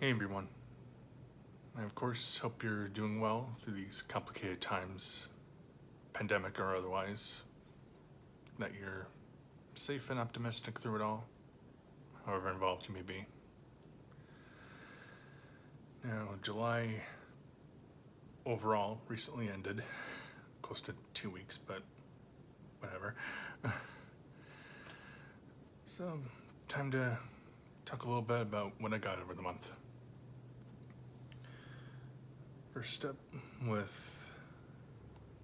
Hey everyone. I of course hope you're doing well through these complicated times, pandemic or otherwise, that you're safe and optimistic through it all, however involved you may be. Now, July overall recently ended, close to 2 weeks, but whatever. So, time to talk a little bit about what I got over the month. First up, with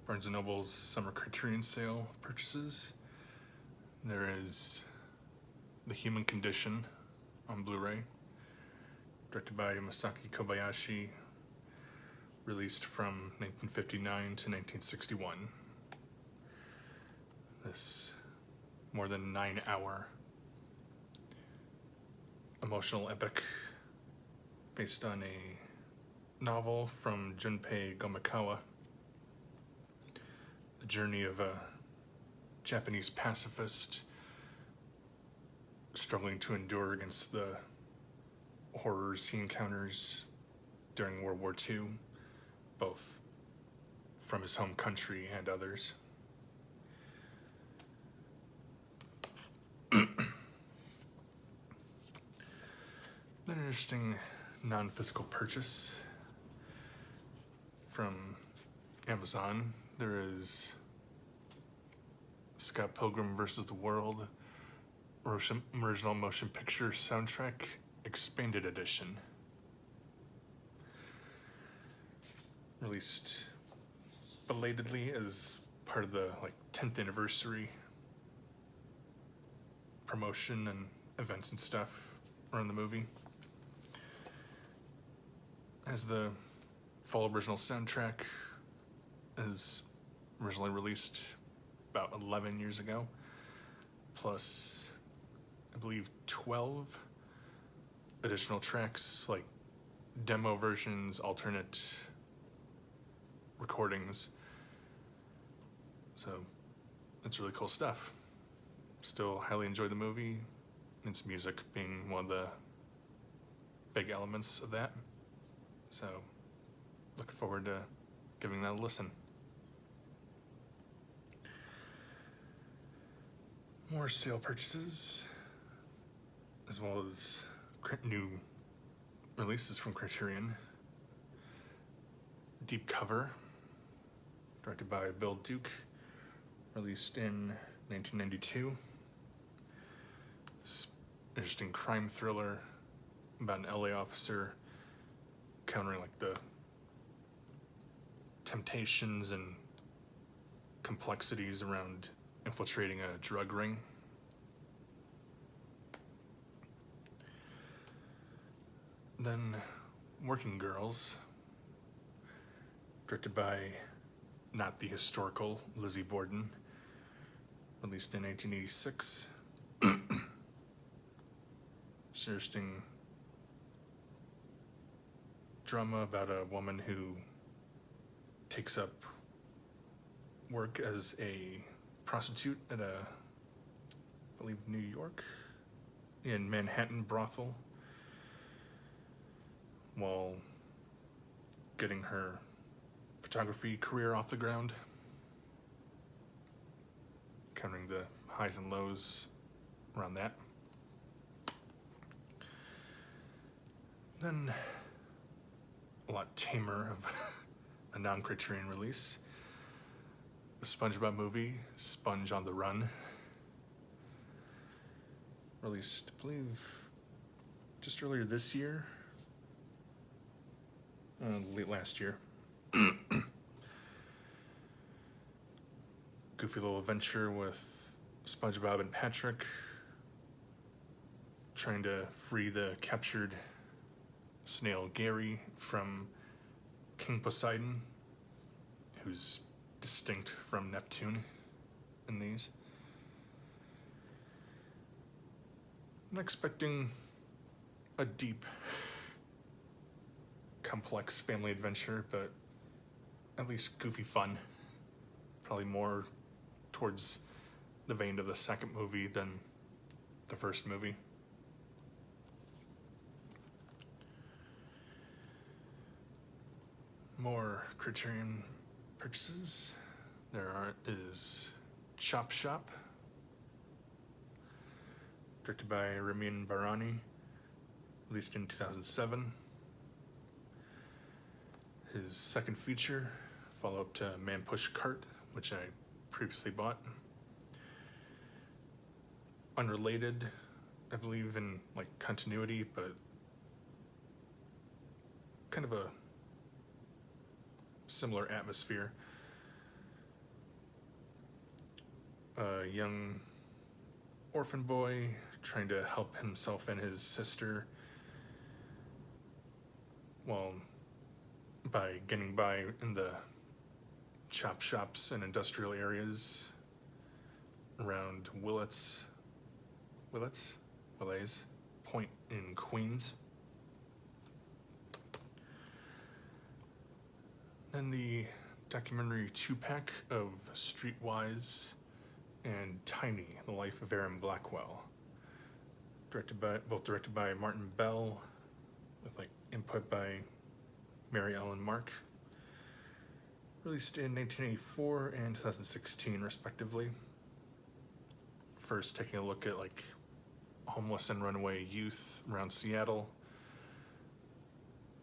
Barnes & Noble's summer Criterion sale purchases, there is The Human Condition on Blu-ray, directed by Masaki Kobayashi, released from 1959 to 1961. This more than 9-hour emotional epic based on a novel from Junpei Gomikawa, the journey of a Japanese pacifist struggling to endure against the horrors he encounters during World War II, both from his home country and others. An interesting non-physical purchase from Amazon. There is Scott Pilgrim vs. the World original motion picture soundtrack expanded edition, released belatedly as part of the 10th anniversary promotion and events and stuff around the movie. As the full original soundtrack is originally released about 11 years ago, plus I believe 12 additional tracks, like demo versions, alternate recordings. So it's really cool stuff. Still highly enjoy the movie, its music being one of the big elements of that. So looking forward to giving that a listen. More sale purchases, as well as new releases from Criterion. Deep Cover, directed by Bill Duke, released in 1992. This interesting crime thriller about an LA officer encountering the temptations and complexities around infiltrating a drug ring. Then Working Girls, directed by not the historical Lizzie Borden, released in 1986. It's an interesting drama about a woman who takes up work as a prostitute at I believe New York, in Manhattan brothel, while getting her photography career off the ground, encountering the highs and lows around that. Then a lot tamer of a non-Criterion release, the SpongeBob movie, Sponge on the Run, released, I believe, just earlier this year, late last year. Goofy little adventure with SpongeBob and Patrick trying to free the captured snail Gary from King Poseidon, who's distinct from Neptune in these. I'm expecting a deep, complex family adventure, but at least goofy fun. Probably more towards the vein of the second movie than the first movie. More Criterion purchases. Is Chop Shop, directed by Ramin Barani, released in 2007. His second feature, follow-up to Man Push Cart, which I previously bought. Unrelated, I believe, in like continuity, but kind of a similar atmosphere. A young orphan boy trying to help himself and his sister, well, by getting by in the chop shops and industrial areas around Willets Point in Queens. Then the documentary 2-pack of Streetwise and Tiny, The Life of Aaron Blackwell, directed by Martin Bell, with like input by Mary Ellen Mark. Released in 1984 and 2016, respectively. First, taking a look at like homeless and runaway youth around Seattle,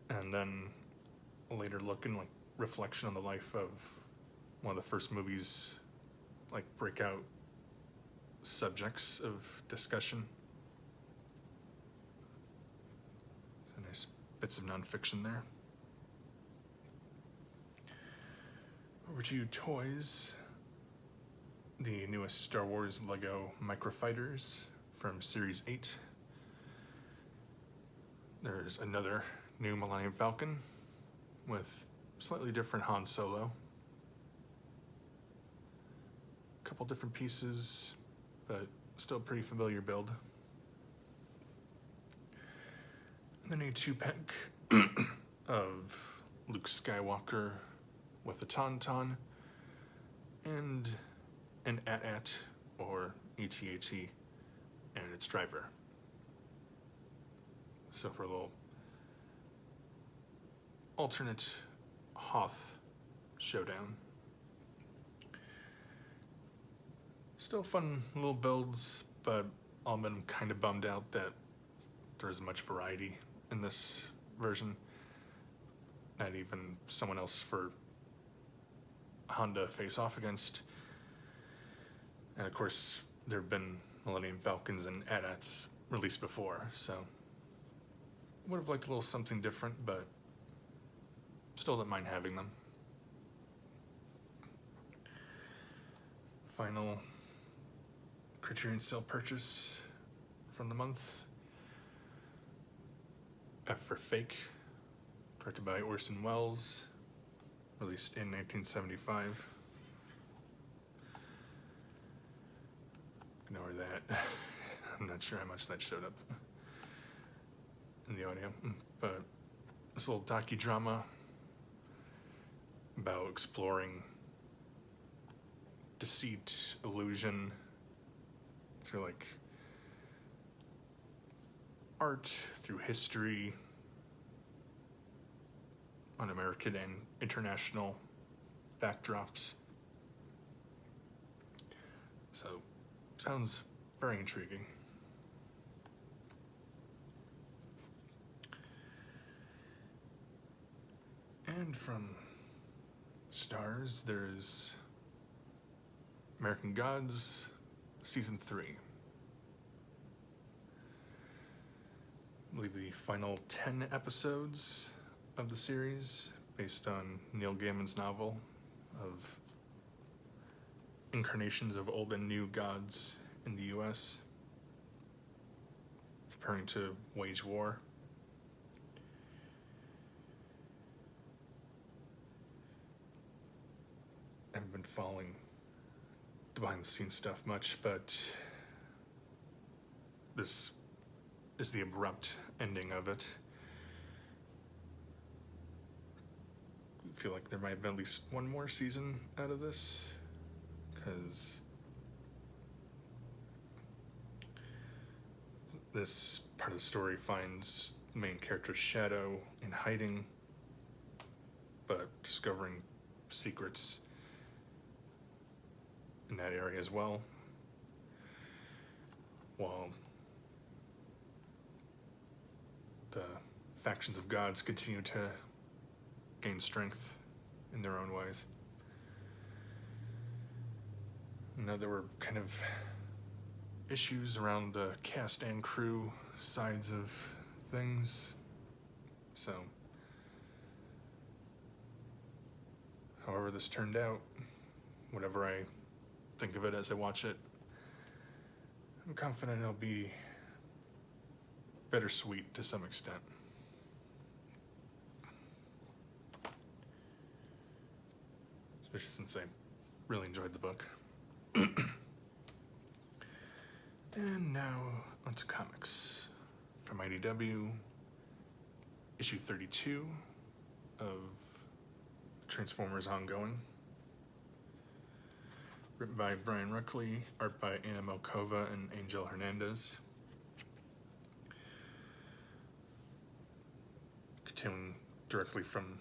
and then a later look and like reflection on the life of one of the first movies, like breakout subjects of discussion. So nice bits of nonfiction there. Over to toys. The newest Star Wars Lego Microfighters from Series 8. There's another new Millennium Falcon with slightly different Han Solo. A couple different pieces, but still a pretty familiar build. And then a 2-pack of Luke Skywalker with a Tauntaun and an AT-AT or ET-AT and its driver. So for a little alternate Hoth showdown. Still fun little builds, but I'm kind of bummed out that there isn't much variety in this version. Not even someone else for Honda face off against. And of course, there have been Millennium Falcons and AT-ATs released before, so would have liked a little something different, but still don't mind having them. Final Criterion sale purchase from the month. F for Fake, directed by Orson Wells, released in 1975. Ignore that. I'm not sure how much that showed up in the audio, but this little docudrama about exploring deceit, illusion through like art, through history, on American and international backdrops. So, sounds very intriguing. And from Stars, there's American Gods, Season 3. I believe the final 10 episodes of the series, based on Neil Gaiman's novel of incarnations of old and new gods in the US, preparing to wage war. I haven't been following the behind the scenes stuff much, but this is the abrupt ending of it. I feel like there might have been at least one more season out of this, because this part of the story finds the main character's shadow in hiding but discovering secrets in that area as well, while the factions of gods continue to gain strength in their own ways. Now, there were kind of issues around the cast and crew sides of things, so however this turned out, whatever I think of it as I watch it, I'm confident it'll be bittersweet to some extent. Especially since I really enjoyed the book. And now onto comics. From IDW, issue 32 of Transformers Ongoing. Written by Brian Ruckley, art by Anna Melkova and Angel Hernandez. Continuing directly from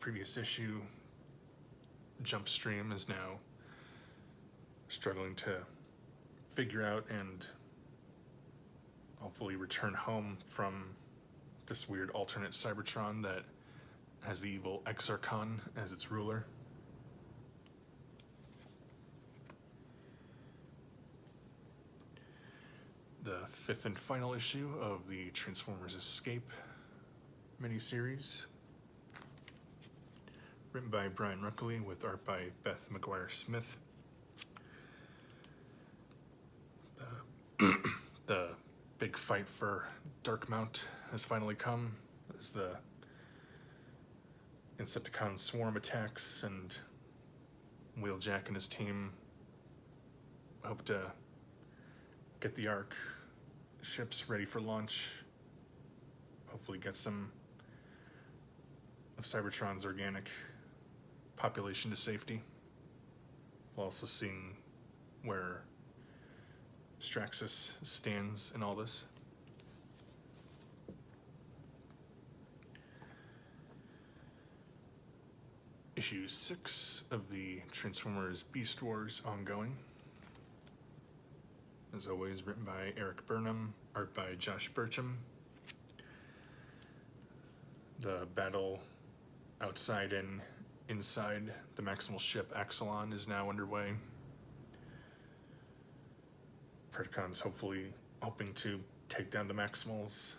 previous issue, Jumpstream is now struggling to figure out and hopefully return home from this weird alternate Cybertron that has the evil Exarchon as its ruler. The fifth and final issue of the Transformers Escape miniseries, written by Brian Ruckley with art by Beth McGuire-Smith. The big fight for Darkmount has finally come as the Insecticon swarm attacks, and Wheeljack and his team hope to get the Ark ships ready for launch, hopefully get some of Cybertron's organic population to safety, while also seeing where Straxus stands in all this. Issue 6 of the Transformers Beast Wars Ongoing. As always, written by Eric Burnham, art by Josh Burcham. The battle outside and inside the Maximal ship Axelon is now underway. Predacons hopefully hoping to take down the Maximals,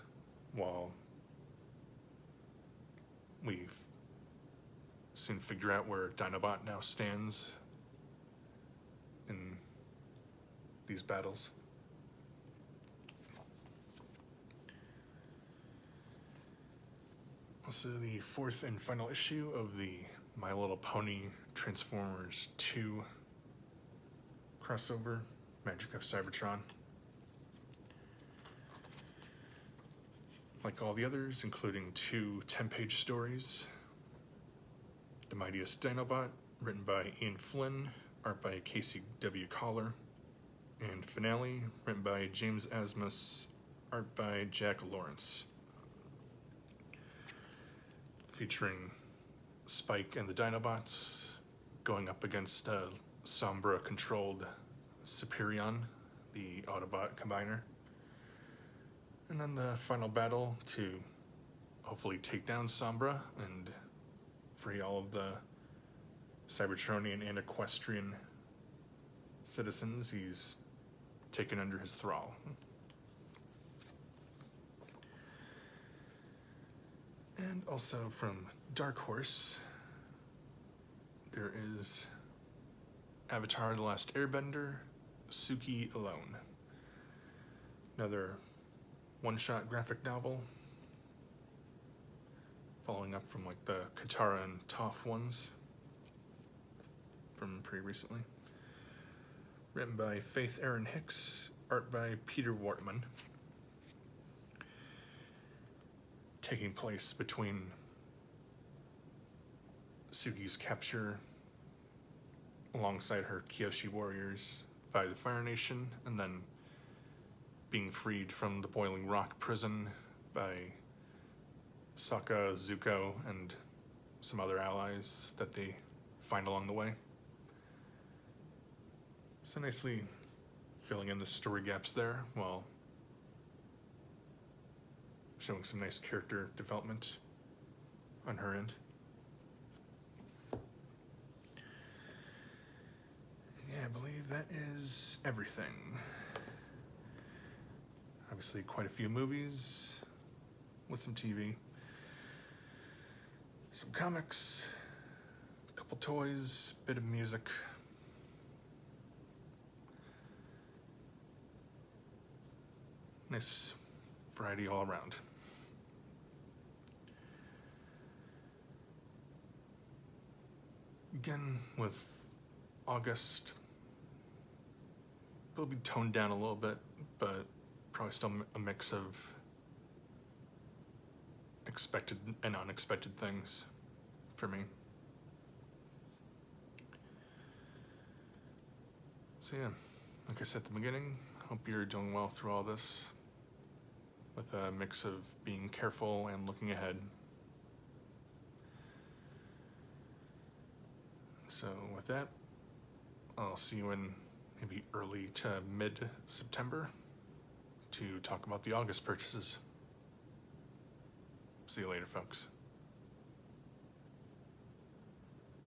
while we soon figure out where Dinobot now stands in these battles. Also, the fourth and final issue of the My Little Pony Transformers 2 crossover, Magic of Cybertron. Like all the others, including 2 10-page stories. The Mightiest Dinobot, written by Ian Flynn, art by Casey W. Collar. And Finale, written by James Asmus, art by Jack Lawrence. Featuring Spike and the Dinobots going up against a Sombra-controlled Superion, the Autobot combiner. And then the final battle to hopefully take down Sombra and free all of the Cybertronian and Equestrian citizens he's taken under his thrall. And also from Dark Horse, there is Avatar: The Last Airbender, Suki Alone. Another one-shot graphic novel, following up from like the Katara and Toph ones from pretty recently. Written by Faith Erin Hicks, art by Peter Wortman. Taking place between Suki's capture alongside her Kyoshi warriors by the Fire Nation, and then being freed from the Boiling Rock prison by Sokka, Zuko, and some other allies that they find along the way. So nicely filling in the story gaps there while showing some nice character development on her end. Yeah, I believe that is everything. Obviously quite a few movies with some TV, some comics, a couple toys, bit of music. Nice variety all around. Again, with August, it'll be toned down a little bit, but probably still a mix of expected and unexpected things for me. So yeah, like I said at the beginning, hope you're doing well through all this, with a mix of being careful and looking ahead. So with that, I'll see you in maybe early to mid-September to talk about the August purchases. See you later, folks.